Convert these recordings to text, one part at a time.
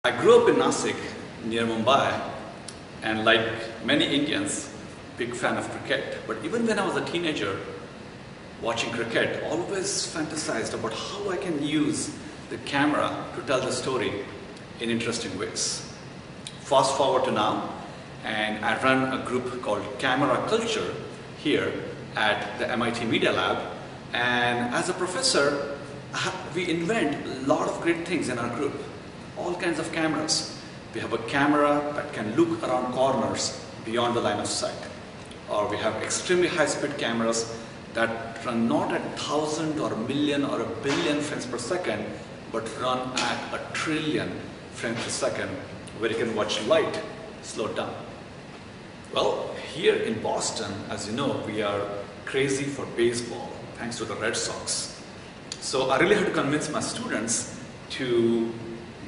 I grew up in Nasik, near Mumbai, and like many Indians, big fan of cricket. But even when I was a teenager, watching cricket, always fantasized about how I can use the camera to tell the story in interesting ways. Fast forward to now, and I run a group called Camera Culture here at the MIT Media Lab. And as a professor, we invent a lot of great things in our group. All kinds of cameras. We have a camera that can look around corners beyond the line of sight. Or we have extremely high-speed cameras that run not at 1,000 or a million or a billion frames per second, but run at 1 trillion frames per second, where you can watch light slow down. Well, here in Boston, as you know, we are crazy for baseball, thanks to the Red Sox. So I really had to convince my students to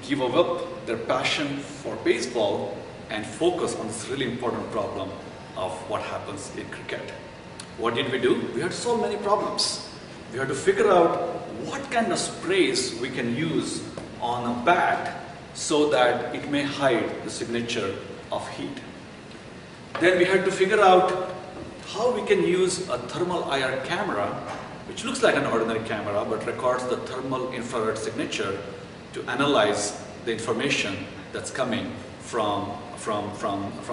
give up their passion for baseball and focus on this really important problem of what happens in cricket. What did we do? We had to solve many problems. We had to figure out what kind of sprays we can use on a bat so that it may hide the signature of heat. Then we had to figure out how we can use a thermal IR camera, which looks like an ordinary camera but records the thermal infrared signature, to analyze the information that's coming from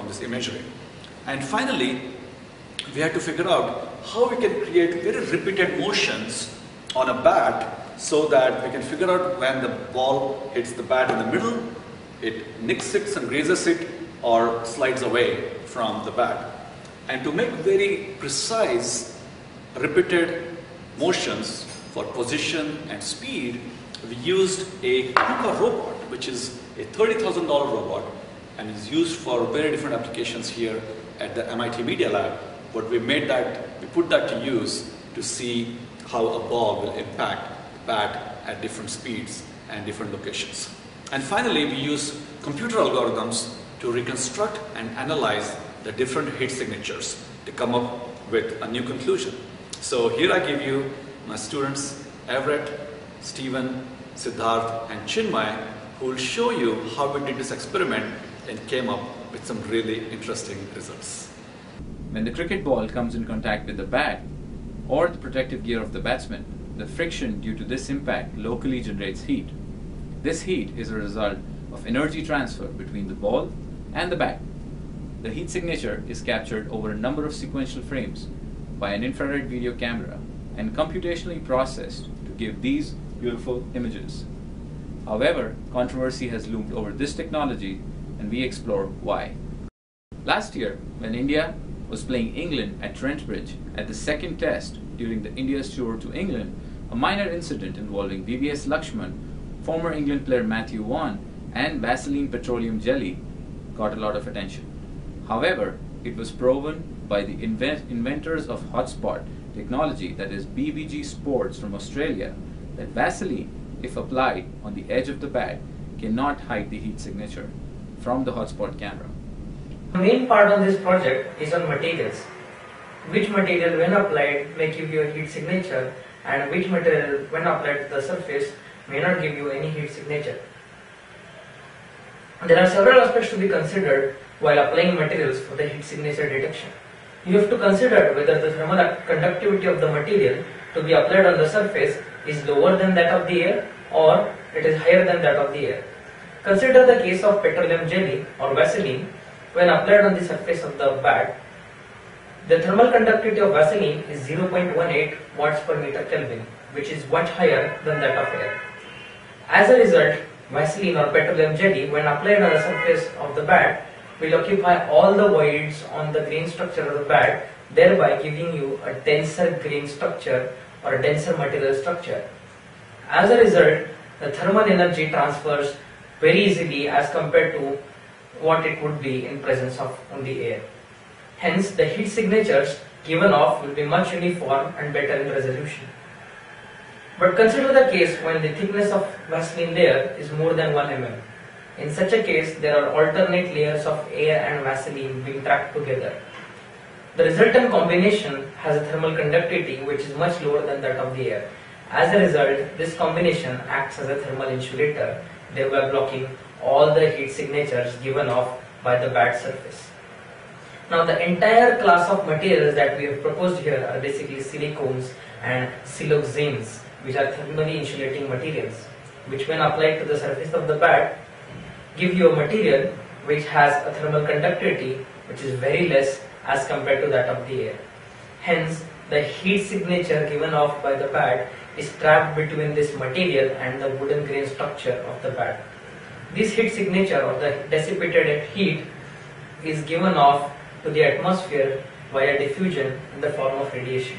this imagery. And finally, we had to figure out how we can create very repeated motions on a bat so that we can figure out when the ball hits the bat in the middle, it nicks it and grazes it, or slides away from the bat. And to make very precise repeated motions for position and speed, we used a KUKA robot, which is a $30,000 robot and is used for very different applications here at the MIT Media Lab. But we put that to use to see how a ball will impact the bat at different speeds and different locations. And finally, we use computer algorithms to reconstruct and analyze the different heat signatures to come up with a new conclusion. So here I give you my students, Everett, Stephen, Siddharth, and Chinmay, who will show you how we did this experiment and came up with some really interesting results. When the cricket ball comes in contact with the bat or the protective gear of the batsman, the friction due to this impact locally generates heat. This heat is a result of energy transfer between the ball and the bat. The heat signature is captured over a number of sequential frames by an infrared video camera and computationally processed to give these beautiful images. However, controversy has loomed over this technology, and we explore why. Last year, when India was playing England at Trent Bridge at the second test during the India's tour to England, a minor incident involving VVS Lakshman, former England player Matthew Vaughan, and Vaseline petroleum jelly got a lot of attention. However, it was proven by the inventors of hotspot technology, that is BBG Sports from Australia, that Vaseline, if applied on the edge of the bat, cannot hide the heat signature from the hotspot camera. The main part on this project is on materials. Which material when applied may give you a heat signature, and which material when applied to the surface may not give you any heat signature. There are several aspects to be considered while applying materials for the heat signature detection. You have to consider whether the thermal conductivity of the material to be applied on the surface is lower than that of the air, or it is higher than that of the air. Consider the case of petroleum jelly or Vaseline. When applied on the surface of the bat, the thermal conductivity of Vaseline is 0.18 watts per meter Kelvin, which is much higher than that of air. As a result, Vaseline or petroleum jelly, when applied on the surface of the bat, will occupy all the voids on the grain structure of the bat, thereby giving you a denser grain structure or a denser material structure. As a result, the thermal energy transfers very easily as compared to what it would be in presence of only air. Hence, the heat signatures given off will be much uniform and better in resolution. But consider the case when the thickness of Vaseline layer is more than 1 mm. In such a case, there are alternate layers of air and Vaseline being tracked together. The resultant combination has a thermal conductivity which is much lower than that of the air. As a result, this combination acts as a thermal insulator, thereby blocking all the heat signatures given off by the bat surface. Now the entire class of materials that we have proposed here are basically silicones and siloxanes, which are thermally insulating materials, which when applied to the surface of the bat give you a material which has a thermal conductivity which is very less as compared to that of the air. Hence, the heat signature given off by the bat is trapped between this material and the wooden grain structure of the bat. This heat signature or the dissipated heat is given off to the atmosphere via diffusion in the form of radiation.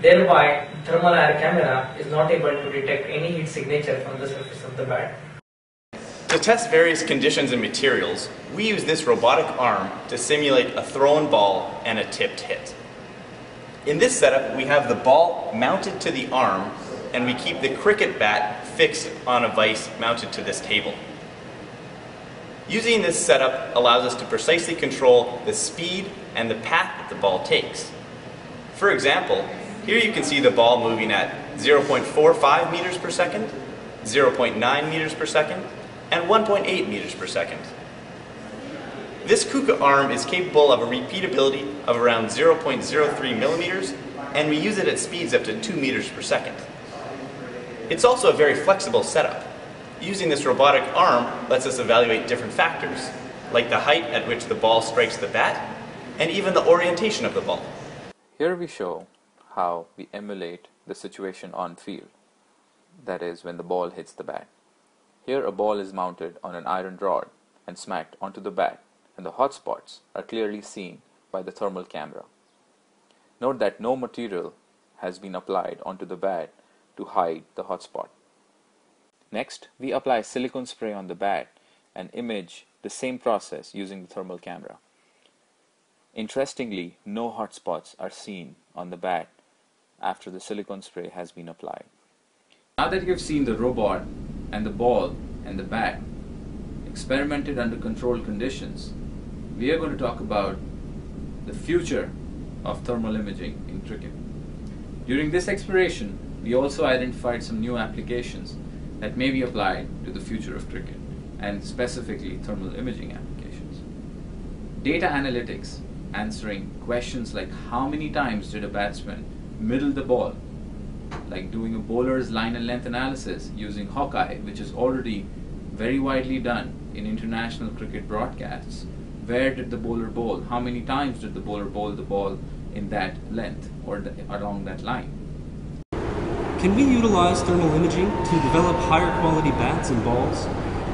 Thereby, thermal air camera is not able to detect any heat signature from the surface of the bat. To test various conditions and materials, we use this robotic arm to simulate a thrown ball and a tipped hit. In this setup, we have the ball mounted to the arm, and we keep the cricket bat fixed on a vise mounted to this table. Using this setup allows us to precisely control the speed and the path that the ball takes. For example, here you can see the ball moving at 0.45 meters per second, 0.9 meters per second, and 1.8 meters per second. This KUKA arm is capable of a repeatability of around 0.03 millimeters, and we use it at speeds up to 2 meters per second. It's also a very flexible setup. Using this robotic arm lets us evaluate different factors, like the height at which the ball strikes the bat, and even the orientation of the ball. Here we show how we emulate the situation on field, that is, when the ball hits the bat. Here a ball is mounted on an iron rod and smacked onto the bat, and the hot spots are clearly seen by the thermal camera. Note that no material has been applied onto the bat to hide the hot spot. Next, we apply silicone spray on the bat and image the same process using the thermal camera. Interestingly, no hot spots are seen on the bat after the silicone spray has been applied. Now that you've seen the robot and the ball and the bat experimented under controlled conditions, we are going to talk about the future of thermal imaging in cricket. During this exploration, we also identified some new applications that may be applied to the future of cricket, and specifically thermal imaging applications. Data analytics, answering questions like how many times did a batsman middle the ball, like doing a bowler's line and length analysis using Hawkeye, which is already very widely done in international cricket broadcasts. Where did the bowler bowl? How many times did the bowler bowl the ball in that length or along that line? Can we utilize thermal imaging to develop higher quality bats and balls?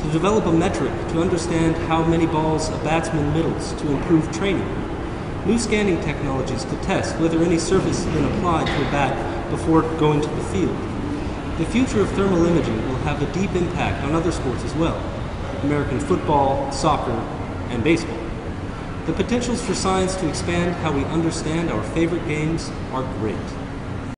To develop a metric to understand how many balls a batsman middles to improve training? New scanning technologies to test whether any surface has been applied to a bat before going to the field. The future of thermal imaging will have a deep impact on other sports as well: American football, soccer, and baseball. The potentials for science to expand how we understand our favorite games are great.